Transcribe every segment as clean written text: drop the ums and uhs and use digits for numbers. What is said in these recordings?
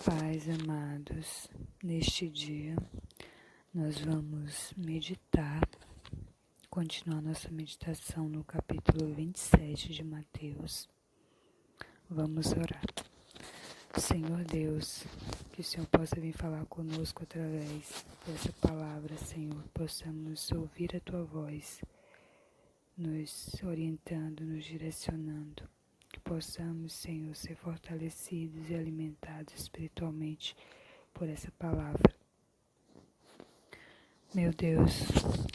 Pais amados, neste dia nós vamos meditar, continuar nossa meditação no capítulo 27 de Mateus. Vamos orar. Senhor Deus, que o Senhor possa vir falar conosco através dessa palavra, Senhor, possamos ouvir a Tua voz, nos orientando, nos direcionando. Que possamos, Senhor, ser fortalecidos e alimentados espiritualmente por essa palavra. Meu Deus,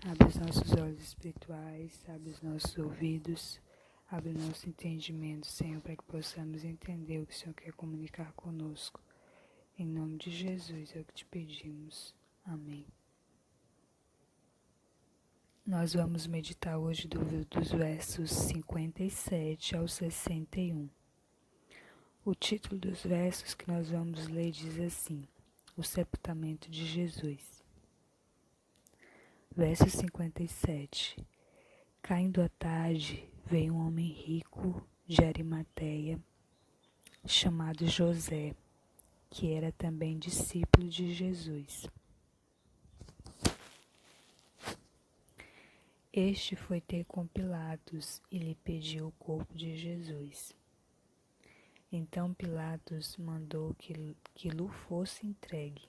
abre os nossos olhos espirituais, abre os nossos ouvidos, abre o nosso entendimento, Senhor, para que possamos entender o que o Senhor quer comunicar conosco. Em nome de Jesus é o que te pedimos. Amém. Nós vamos meditar hoje dos versos 57 ao 61. O título dos versos que nós vamos ler diz assim: O sepultamento de Jesus. Verso 57. Caindo a tarde, veio um homem rico de Arimateia, chamado José, que era também discípulo de Jesus. Este foi ter com Pilatos e lhe pediu o corpo de Jesus. Então Pilatos mandou que lhe fosse entregue.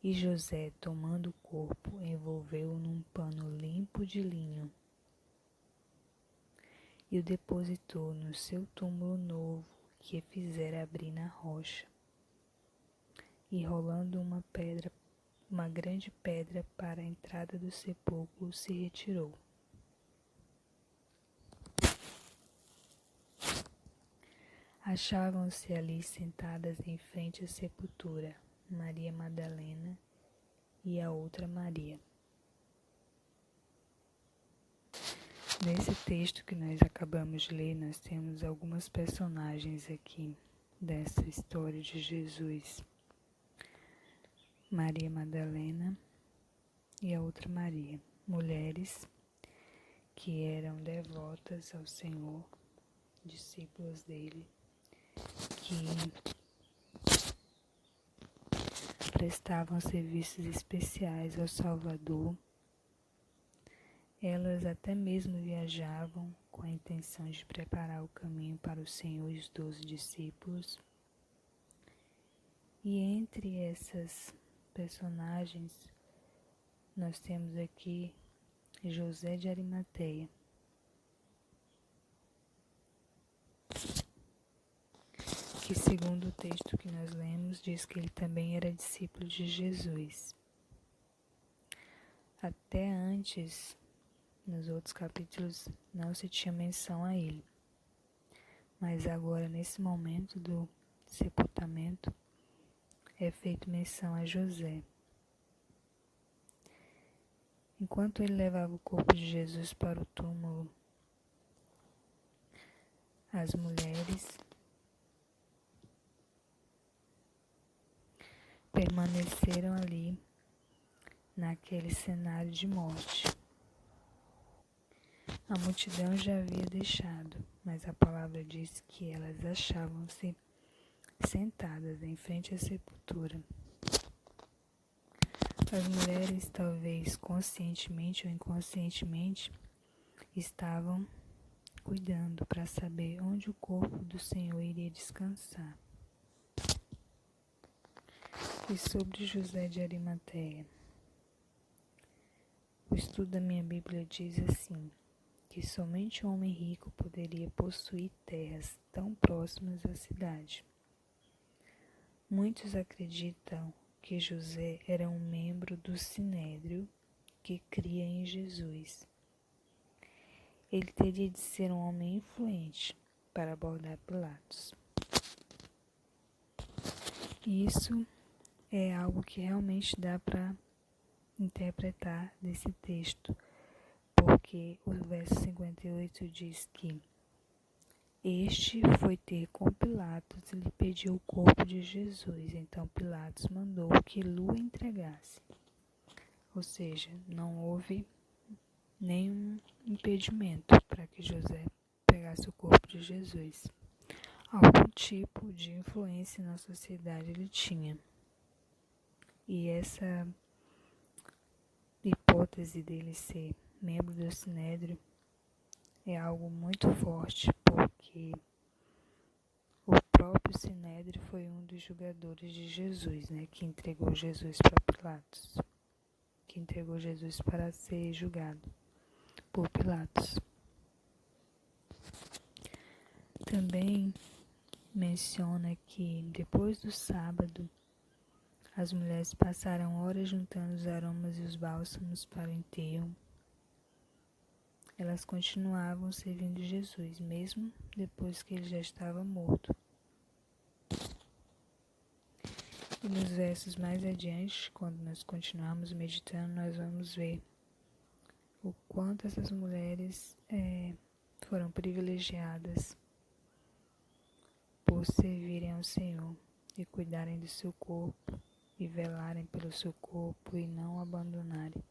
E José, tomando o corpo, envolveu-o num pano limpo de linho e o depositou no seu túmulo novo que fizera abrir na rocha. E rolando uma grande pedra para a entrada do sepulcro, se retirou. Achavam-se ali sentadas em frente à sepultura Maria Madalena e a outra Maria. Nesse texto que nós acabamos de ler, nós temos algumas personagens aqui dessa história de Jesus. Maria Madalena e a outra Maria, mulheres que eram devotas ao Senhor, discípulos dele, que prestavam serviços especiais ao Salvador. Elas até mesmo viajavam com a intenção de preparar o caminho para o Senhor e os 12 discípulos. E entre essas personagens, nós temos aqui José de Arimateia, que segundo o texto que nós lemos, diz que ele também era discípulo de Jesus. Até antes, nos outros capítulos, não se tinha menção a ele. Mas agora, nesse momento do sepultamento, é feito menção a José. Enquanto ele levava o corpo de Jesus para o túmulo, as mulheres permaneceram ali naquele cenário de morte. A multidão já havia deixado, mas a palavra diz que elas achavam-se sentadas em frente à sepultura. As mulheres, talvez conscientemente ou inconscientemente, estavam cuidando para saber onde o corpo do Senhor iria descansar. E sobre José de Arimateia, o estudo da minha Bíblia diz assim, que somente um homem rico poderia possuir terras tão próximas à cidade. Muitos acreditam que José era um membro do Sinédrio que cria em Jesus. Ele teria de ser um homem influente para abordar Pilatos. Isso é algo que realmente dá para interpretar desse texto, porque o verso 58 diz que este foi ter com Pilatos e lhe pediu o corpo de Jesus. Então Pilatos mandou que lhe entregasse. Ou seja, não houve nenhum impedimento para que José pegasse o corpo de Jesus. algum tipo de influência na sociedade ele tinha. E essa hipótese dele ser membro do Sinédrio é algo muito forte, porque o próprio Sinédrio foi um dos julgadores de Jesus, né, que entregou Jesus para Pilatos, que entregou Jesus para ser julgado por Pilatos. Também menciona que depois do sábado, as mulheres passaram horas juntando os aromas e os bálsamos para o enterro. Elas continuavam servindo Jesus, mesmo depois que ele já estava morto. E nos versos mais adiante, quando nós continuarmos meditando, nós vamos ver o quanto essas mulheres foram privilegiadas por servirem ao Senhor e cuidarem do seu corpo e velarem pelo seu corpo e não abandonarem.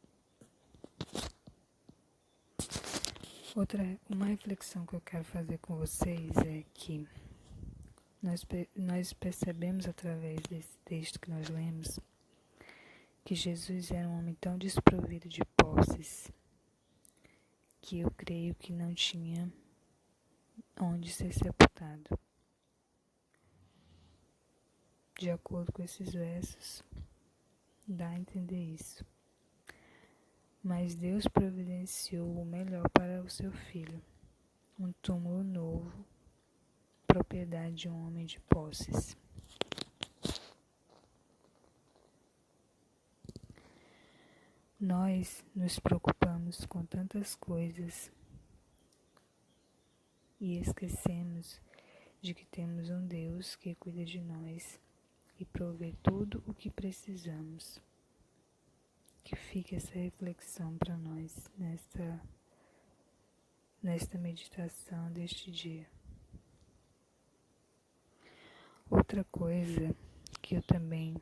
Uma reflexão que eu quero fazer com vocês é que nós percebemos através desse texto que nós lemos que Jesus era um homem tão desprovido de posses que eu creio que não tinha onde ser sepultado. De acordo com esses versos, dá a entender isso. Mas Deus providenciou o melhor para o seu filho, um túmulo novo, propriedade de um homem de posses. Nós nos preocupamos com tantas coisas e esquecemos de que temos um Deus que cuida de nós e provê tudo o que precisamos. Que fique essa reflexão para nós nesta meditação deste dia. Outra coisa que eu também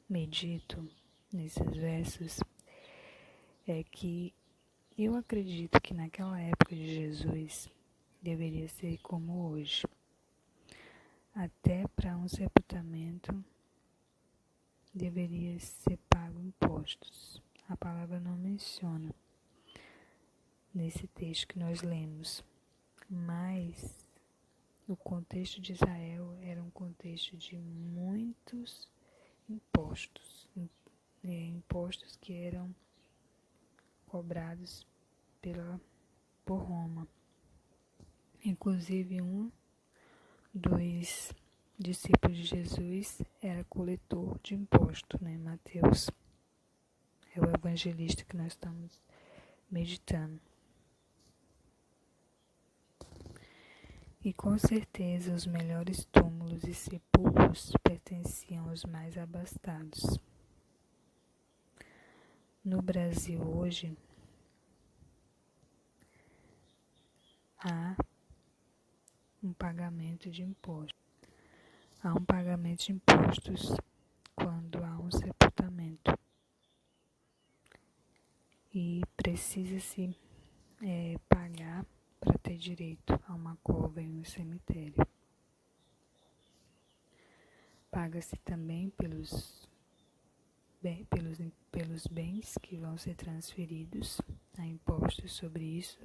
medito nesses versos é que eu acredito que naquela época de Jesus deveria ser como hoje. Até para um sepultamento deveria ser pago impostos. A palavra não menciona nesse texto que nós lemos, mas o contexto de Israel era um contexto de muitos impostos, impostos que eram cobrados por Roma. Inclusive um dos discípulos de Jesus era coletor de impostos, né? Mateus é o evangelista que nós estamos meditando. E com certeza os melhores túmulos e sepulcros pertenciam aos mais abastados. No Brasil hoje, há um pagamento de impostos. Há um pagamento de impostos quando há um sepultamento. E precisa-se pagar para ter direito a uma cova em um cemitério. Paga-se também pelos bens que vão ser transferidos, há impostos sobre isso.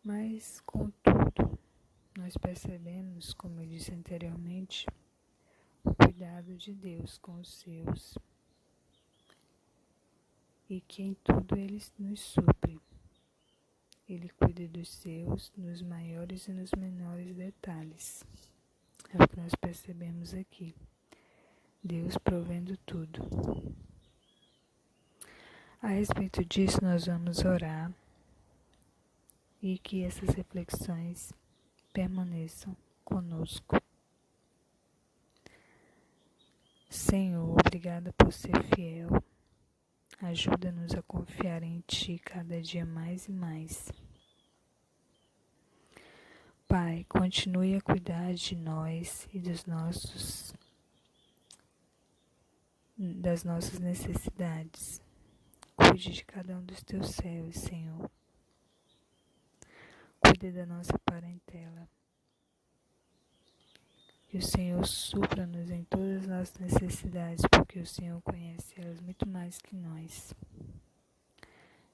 Mas, contudo, nós percebemos, como eu disse anteriormente, o cuidado de Deus com os seus e que em tudo Ele nos supre. Ele cuida dos seus nos maiores e nos menores detalhes. É o que nós percebemos aqui. Deus provendo tudo. A respeito disso, nós vamos orar e que essas reflexões permaneçam conosco. Senhor, obrigada por ser fiel. Ajuda-nos a confiar em Ti cada dia mais e mais. Pai, continue a cuidar de nós e das nossas necessidades. Cuide de cada um dos Teus céus, Senhor. cuide da nossa parentela. Que o Senhor supra-nos em todas as nossas necessidades, porque o Senhor conhece elas muito mais que nós.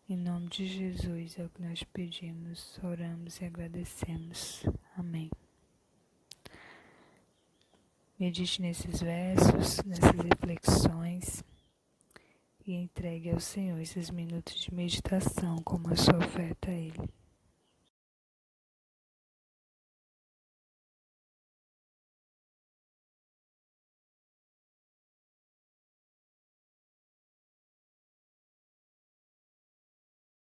Em nome de Jesus é o que nós pedimos, oramos e agradecemos. Amém. Medite nesses versos, nessas reflexões e entregue ao Senhor esses minutos de meditação como a sua oferta a Ele.